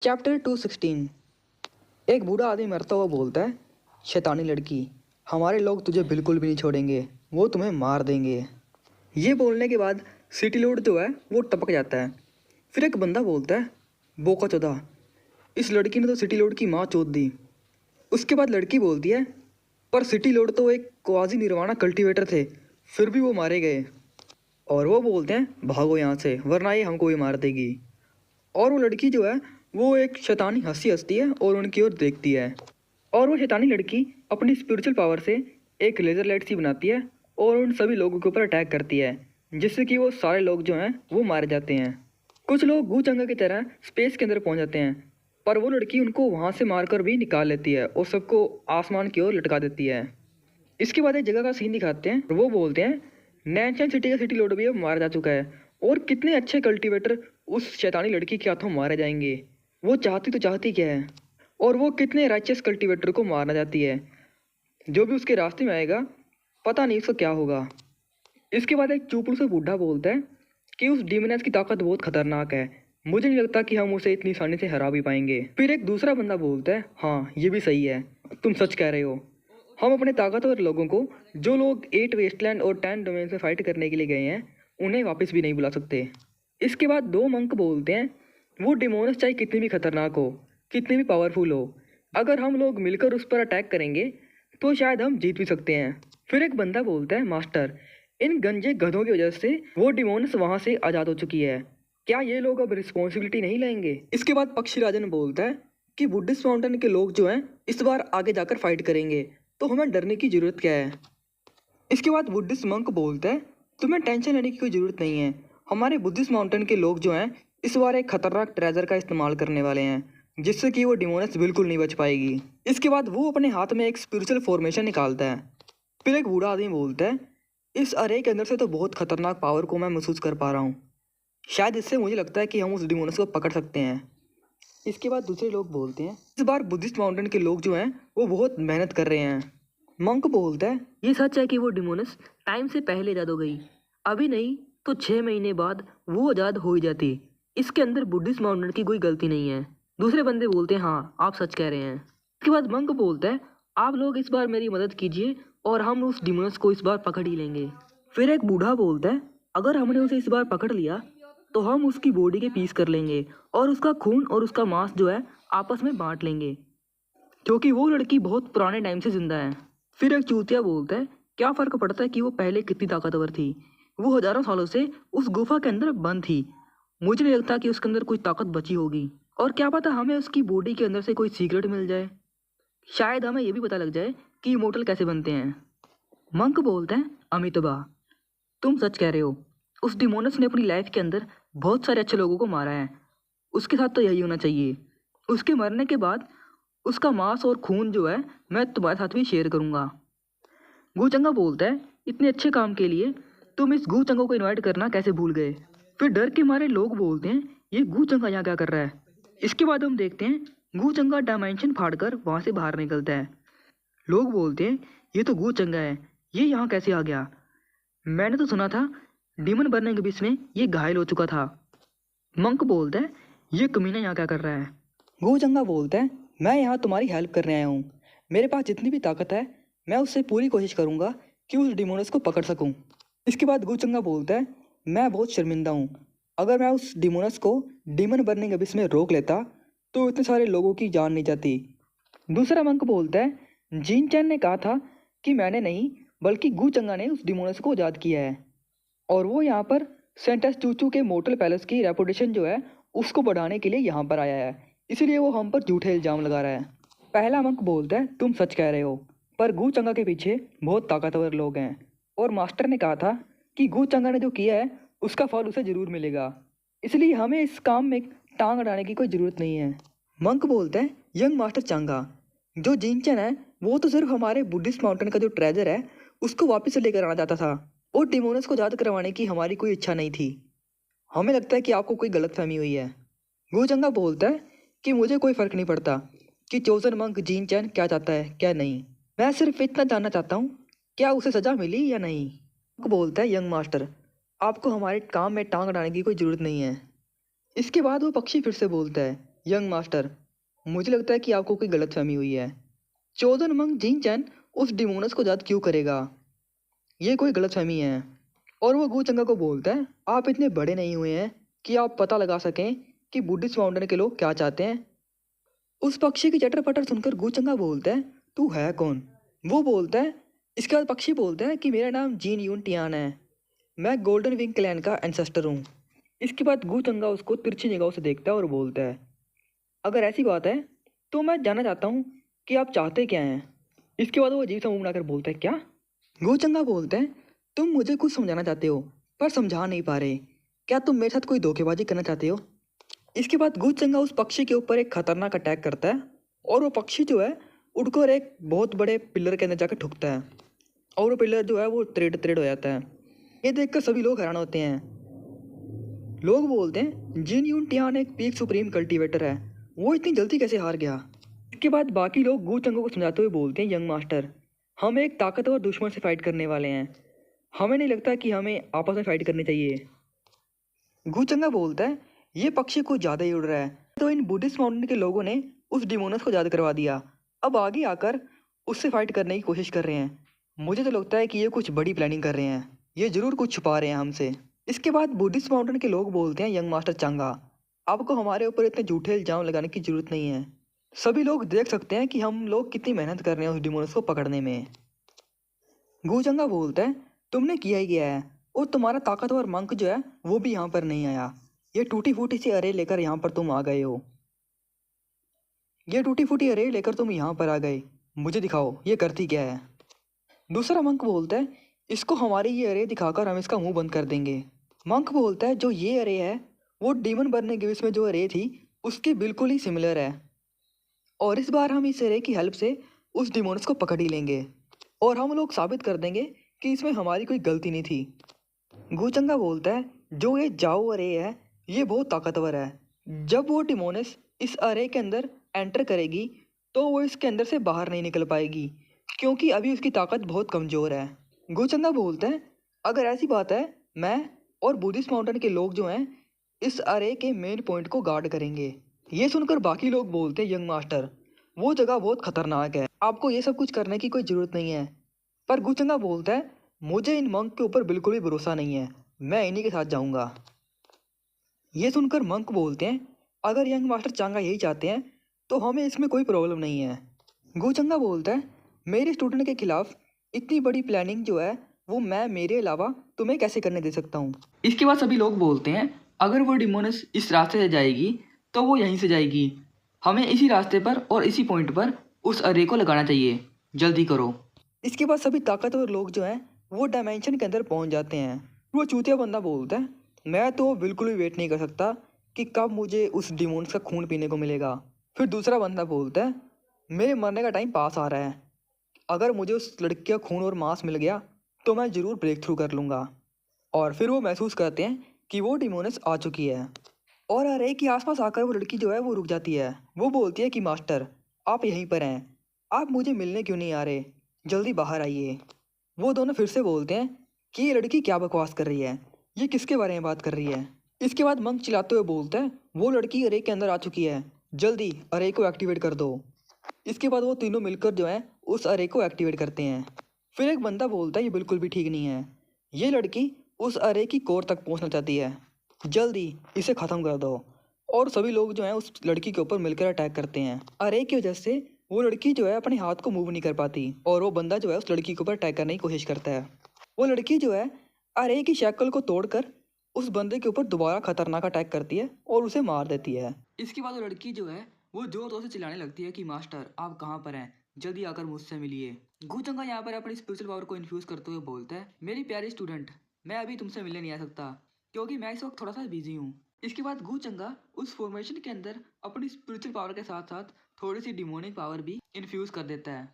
Chapter 216। एक बूढ़ा आदमी मरता हुआ बोलता है, शैतानी लड़की, हमारे लोग तुझे बिल्कुल भी नहीं छोड़ेंगे, वो तुम्हें मार देंगे। ये बोलने के बाद सिटी लोड जो है वो टपक जाता है। फिर एक बंदा बोलता है, बोका चौदा, इस लड़की ने तो सिटी लोड की माँ चोद दी। उसके बाद लड़की बोलती है, पर सिटी लोड तो एक क्वाजी निर्वाणा कल्टीवेटर थे, फिर भी वो मारे गए। और वो बोलते हैं, भागो यहाँ से वरना ये हमको भी मार देगी। और वो लड़की जो है वो एक शैतानी हंसी हंसती है और उनकी ओर देखती है। और वो शैतानी लड़की अपनी स्पिरिचुअल पावर से एक लेज़र लाइट सी बनाती है और उन सभी लोगों के ऊपर अटैक करती है, जिससे कि वो सारे लोग जो हैं वो मारे जाते हैं। कुछ लोग गूचंगा की तरह स्पेस के अंदर पहुंच जाते हैं, पर वो लड़की उनको वहाँ से मारकर भी निकाल लेती है और सबको आसमान की ओर लटका देती है। इसके बाद एक जगह का सीन दिखाते हैं। वो बोलते हैं, नैनचैन सिटी का सिटी लोड भी अब मारा जा चुका है और कितने अच्छे कल्टीवेटर उस शैतानी लड़की के हाथों मारे जाएंगे। वो चाहती तो चाहती क्या है, और वो कितने राइचस कल्टीवेटर को मारना चाहती है। जो भी उसके रास्ते में आएगा पता नहीं उसका क्या होगा। इसके बाद एक चुपड़ू से बूढ़ा बोलता है कि उस डीमनेस की ताकत बहुत खतरनाक है, मुझे नहीं लगता कि हम उसे इतनी आसानी से हरा भी पाएंगे। फिर एक दूसरा बंदा बोलता है, हाँ ये भी सही है, तुम सच कह रहे हो। हम अपने ताकतवर लोगों को, जो लोग 8 वेस्टलैंड और 10 डोमेन से फाइट करने के लिए गए हैं, उन्हें वापस भी नहीं बुला सकते। इसके बाद दो मंक बोलते हैं, वो डिमोनस चाहे कितनी भी खतरनाक हो, कितनी भी पावरफुल हो, अगर हम लोग मिलकर उस पर अटैक करेंगे तो शायद हम जीत भी सकते हैं। फिर एक बंदा बोलता है, मास्टर, इन गंजे गधों की वजह से वो डिमोनस वहाँ से आज़ाद हो चुकी है, क्या ये लोग अब रिस्पॉन्सिबिलिटी नहीं लेंगे? इसके बाद पक्षी राजन बोलता है कि बुद्धिस्ट माउंटेन के लोग जो हैं इस बार आगे जाकर फाइट करेंगे, तो हमें डरने की ज़रूरत क्या है? इसके बाद बुद्धिस्ट मंक बोलता है, तुम्हें टेंशन लेने की कोई ज़रूरत नहीं है, हमारे बुद्धिस्ट माउंटेन के लोग जो हैं इस बार एक खतरनाक ट्रेजर का इस्तेमाल करने वाले हैं, जिससे कि वो डिमोनस बिल्कुल नहीं बच पाएगी। इसके बाद वो अपने हाथ में एक स्पिरिचुअल फॉर्मेशन निकालता है। फिर एक बूढ़ा आदमी बोलता है, इस अरे के अंदर से तो बहुत खतरनाक पावर को मैं महसूस कर पा रहा हूँ, शायद इससे मुझे लगता है कि हम उस डिमोनस को पकड़ सकते हैं। इसके बाद दूसरे लोग बोलते हैं, इस बार बुद्धिस्ट माउंटेन के लोग जो हैं वो बहुत मेहनत कर रहे हैं। मंक बोलता है, ये सच है कि वो डिमोनस टाइम से पहले आज़ाद हो गई, अभी नहीं तो 6 महीने बाद वो आज़ाद हो ही जाती। इसके अंदर बुद्धिस्ट माउंटेन की कोई गलती नहीं है। दूसरे बंदे बोलते हैं, हाँ आप सच कह रहे हैं। इसके बाद मंक बोलता है, आप लोग इस बार मेरी मदद कीजिए और हम उस डिमोनस को इस बार पकड़ ही लेंगे। फिर एक बूढ़ा बोलता है, अगर हमने उसे इस बार पकड़ लिया तो हम उसकी बॉडी के पीस कर लेंगे और उसका खून और उसका मांस जो है आपस में बांट लेंगे, क्योंकि वो लड़की बहुत पुराने टाइम से जिंदा है। फिर एक चूतिया बोलता है, क्या फ़र्क पड़ता है कि वो पहले कितनी ताकतवर थी, वो हज़ारों सालों से उस गुफा के अंदर बंद थी, मुझे नहीं लगता कि उसके अंदर कोई ताकत बची होगी, और क्या पता हमें उसकी बॉडी के अंदर से कोई सीक्रेट मिल जाए, शायद हमें ये भी पता लग जाए कि इमोर्टल कैसे बनते हैं। मंक बोलते हैं, अमितबा, तुम सच कह रहे हो, उस डिमोनस ने अपनी लाइफ के अंदर बहुत सारे अच्छे लोगों को मारा है, उसके साथ तो यही होना चाहिए। उसके मरने के बाद उसका मांस और खून जो है मैं तुम्हारे साथ भी शेयर करूंगा। गूचंगा बोलता है, इतने अच्छे काम के लिए तुम इस गूचंगा को इनवाइट करना कैसे भूल गए? फिर डर के मारे लोग बोलते हैं, ये गूचंगा यहाँ क्या कर रहा है? इसके बाद हम देखते हैं गूचंगा डायमेंशन फाड़कर वहाँ से बाहर निकलता है। लोग बोलते हैं, ये तो गूचंगा है, ये यहाँ कैसे आ गया? मैंने तो सुना था डीमन बनने के बीच में ये घायल हो चुका था। मंक बोलता है, ये कमीना यहाँ क्या कर रहा है? गूचंगा बोलता है, मैं यहाँ तुम्हारी हेल्प करने आया हूँ, मेरे पास जितनी भी ताकत है मैं उससे पूरी कोशिश करूँगा कि उस डिमोनस को पकड़ सकूँ। इसके बाद गूचंगा बोलता है, मैं बहुत शर्मिंदा हूँ, अगर मैं उस डिमोनस को डीमन बनने के बीच में रोक लेता तो इतने सारे लोगों की जान नहीं जाती। दूसरा मंक बोलता है, जीन चैन ने कहा था कि मैंने नहीं बल्कि गूचंगा ने उस डिमोनस को आज़ाद किया है, और वो यहाँ पर सेंटस चूचू के मोटल पैलेस की रेपुटेशन जो है उसको बढ़ाने के लिए यहाँ पर आया है, इसीलिए वो हम पर झूठे इल्ज़ाम लगा रहा है। पहला मंक बोलता है, तुम सच कह रहे हो, पर गूचंगा के पीछे बहुत ताकतवर लोग हैं, और मास्टर ने कहा था कि गूचंगा ने जो किया है उसका फल उसे ज़रूर मिलेगा, इसलिए हमें इस काम में टांग अड़ाने की कोई ज़रूरत नहीं है। मंक बोलते हैं, यंग मास्टर चांगा, जो जिनचैन है वो तो सिर्फ हमारे बुद्धिस्ट माउंटेन का जो ट्रेजर है उसको वापस से लेकर आना चाहता था, और डिमोनस को याद करवाने की हमारी कोई इच्छा नहीं थी। हमें लगता है कि आपको कोई गलतफहमी हुई है। गूचंगा बोलता है कि मुझे कोई फ़र्क नहीं पड़ता कि चोजन मंक जीन चैन क्या चाहता है क्या नहीं, मैं सिर्फ इतना जानना चाहता हूँ क्या उसे सज़ा मिली या नहीं। मंक बोलता है, यंग मास्टर, आपको हमारे काम में टांग अड़ाने की कोई ज़रूरत नहीं है। इसके बाद वो पक्षी फिर से बोलता है, यंग मास्टर, मुझे लगता है कि आपको कोई गलतफहमी हुई है। चौदह मंग जिन चैन उस डिमोनस को याद क्यों करेगा? ये कोई गलतफहमी है। और वो गू चंगा को बोलता है, आप इतने बड़े नहीं हुए हैं कि आप पता लगा सकें कि बुद्धिस्ट माउंटेन के लोग क्या चाहते हैं। उस पक्षी की चटर पटर सुनकर गू चंगा बोलता है, तू है कौन? वो बोलता है, इसके बाद पक्षी बोलता है कि मेरा नाम जीन यून टियान है, मैं गोल्डन विंग क्लैन का एंसेस्टर हूँ। इसके बाद गू चंगा उसको तिरछी निगाहों से देखता है और बोलता है, अगर ऐसी बात है तो मैं जानना चाहता हूँ कि आप चाहते क्या हैं। इसके बाद वो अजीब सा मुंह बनाकर बोलता है, क्या? गू चंगा बोलते हैं, तुम मुझे कुछ समझाना चाहते हो पर समझा नहीं पा रहे। क्या तुम मेरे साथ कोई धोखेबाजी करना चाहते हो? इसके बाद गू चंगा उस पक्षी के ऊपर एक खतरनाक अटैक करता है और वो पक्षी जो है उड़कर एक बहुत बड़े पिलर के अंदर जाकर ठुकता है और वो पिलर जो है वो त्रेड त्रेड हो जाता है। ये देखकर सभी लोग हैरान होते हैं। लोग बोलते हैं, जिन यून टियान एक पीक सुप्रीम कल्टीवेटर है, वो इतनी जल्दी कैसे हार गया? इसके बाद बाकी लोग गू चंगो को समझाते हुए बोलते हैं, यंग मास्टर, हम एक ताकतवर दुश्मन से फाइट करने वाले हैं, हमें नहीं लगता कि हमें आपस में फाइट करनी चाहिए। गू चंगा बोलता है, ये पक्षी कुछ ज़्यादा ही उड़ रहा है, तो इन बुद्धिस्ट माउंटेन के लोगों ने उस डिमोनस को याद करवा दिया, अब आगे आकर उससे फाइट करने की कोशिश कर रहे हैं। मुझे तो लगता है कि ये कुछ बड़ी प्लानिंग कर रहे हैं, ये जरूर कुछ छुपा रहे हैं हमसे। इसके बाद बुद्धिस्ट माउंटेन के लोग बोलते हैं, यंग मास्टर चांगा, आपको हमारे ऊपर इतने झूठे इल्जाम लगाने की जरूरत नहीं है, सभी लोग देख सकते हैं कि हम लोग कितनी मेहनत कर रहे हैं उस डिमोनस को पकड़ने में। गू चंगा बोलता है, तुमने किया ही गया है और तुम्हारा ताकतवर मंक जो है वो भी यहाँ पर नहीं आया, ये टूटी फूटी सी अरे लेकर यहाँ पर तुम आ गए हो, ये टूटी फूटी अरे लेकर तुम यहाँ पर आ गए, मुझे दिखाओ ये करती क्या है। दूसरा मंक बोलता है, इसको हमारी ये अरे दिखाकर हम इसका मुंह बंद कर देंगे। मंक बोलता है, जो ये अरे है वो डीमन बनने के में जो अरे थी उसकी बिल्कुल ही सिमिलर है और इस बार हम इस अरे की हेल्प से उस डिमोनस को पकड़ ही लेंगे और हम लोग साबित कर देंगे कि इसमें हमारी कोई गलती नहीं थी। गूचंगा बोलता है, जो ये जाओ अरे है ये बहुत ताकतवर है, जब वो डिमोनस इस अरे के अंदर एंटर करेगी तो वो इसके अंदर से बाहर नहीं निकल पाएगी क्योंकि अभी उसकी ताकत बहुत कमज़ोर है। गूचंगा बोलता है, अगर ऐसी बात है मैं और बुद्धिस्ट माउंटेन के लोग जो हैं इस अरे के मेन पॉइंट को गार्ड करेंगे। ये सुनकर बाकी लोग बोलते हैं, यंग मास्टर, वो जगह बहुत खतरनाक है, आपको ये सब कुछ करने की कोई ज़रूरत नहीं है। पर गुचंगा बोलता है, मुझे इन मंक के ऊपर बिल्कुल भी भरोसा नहीं है, मैं इन्हीं के साथ जाऊंगा। ये सुनकर मंक बोलते हैं, अगर यंग मास्टर चांगा यही चाहते हैं तो हमें इसमें कोई प्रॉब्लम नहीं है। गुचंगा बोलता है, मेरे स्टूडेंट के खिलाफ इतनी बड़ी प्लानिंग जो है वो मैं मेरे अलावा तुम्हें कैसे करने दे सकता हूँ। इसके बाद सभी लोग बोलते हैं, अगर वो डिमोनस इस रास्ते से जाएगी तो वो यहीं से जाएगी, हमें इसी रास्ते पर और इसी पॉइंट पर उस अरे को लगाना चाहिए, जल्दी करो। इसके बाद सभी ताकतवर लोग जो हैं वो डायमेंशन के अंदर पहुंच जाते हैं। वो चूतिया बंदा बोलता है, मैं तो बिल्कुल भी वेट नहीं कर सकता कि कब मुझे उस डिमोन्स का खून पीने को मिलेगा। फिर दूसरा बंदा बोलता है, मेरे मरने का टाइम पास आ रहा है, अगर मुझे उस लड़की का खून और मांस मिल गया तो मैं ज़रूर ब्रेक थ्रू कर लूँगा। और फिर वो महसूस करते हैं कि वो डिमोनस आ चुकी है और अरे के आसपास आकर वो लड़की जो है वो रुक जाती है। वो बोलती है कि मास्टर आप यहीं पर हैं, आप मुझे मिलने क्यों नहीं आ रहे, जल्दी बाहर आइए। वो दोनों फिर से बोलते हैं कि ये लड़की क्या बकवास कर रही है, ये किसके बारे में बात कर रही है। इसके बाद मंक चिल्लाते हुए बोलता है, वो लड़की अरे के अंदर आ चुकी है, जल्दी अरे को एक्टिवेट कर दो। इसके बाद वो तीनों मिलकर जो है उस अरे को एक्टिवेट करते हैं। फिर एक बंदा बोलता है, ये बिल्कुल भी ठीक नहीं है, ये लड़की उस अरे की कोर तक पहुंचना चाहती है, जल्दी इसे ख़त्म कर दो। और सभी लोग जो हैं उस लड़की के ऊपर मिलकर अटैक करते हैं। अरे की वजह से वो लड़की जो है अपने हाथ को मूव नहीं कर पाती और वो बंदा जो है उस लड़की के ऊपर अटैक करने की कोशिश करता है। वो लड़की जो है अरे की शक्ल को तोड़कर उस बंदे के ऊपर दोबारा खतरनाक अटैक करती है और उसे मार देती है। इसके बाद वो लड़की जो है वो जोर जोर से चिल्लाने लगती है कि मास्टर आप कहाँ पर हैं, जल्दी आकर मुझसे मिलिए। गूचंगा यहाँ पर अपनी स्पिरिचुअल पावर को इन्फ्यूज करते हुए बोलता है, मेरी प्यारी स्टूडेंट, मैं अभी तुमसे मिलने नहीं आ सकता क्योंकि मैं इस वक्त थोड़ा सा बिजी हूँ। इसके बाद गूचंगा उस फॉर्मेशन के अंदर अपनी स्पिरिचुअल पावर के साथ साथ थोड़ी सी डिमोनिक पावर भी इन्फ्यूज कर देता है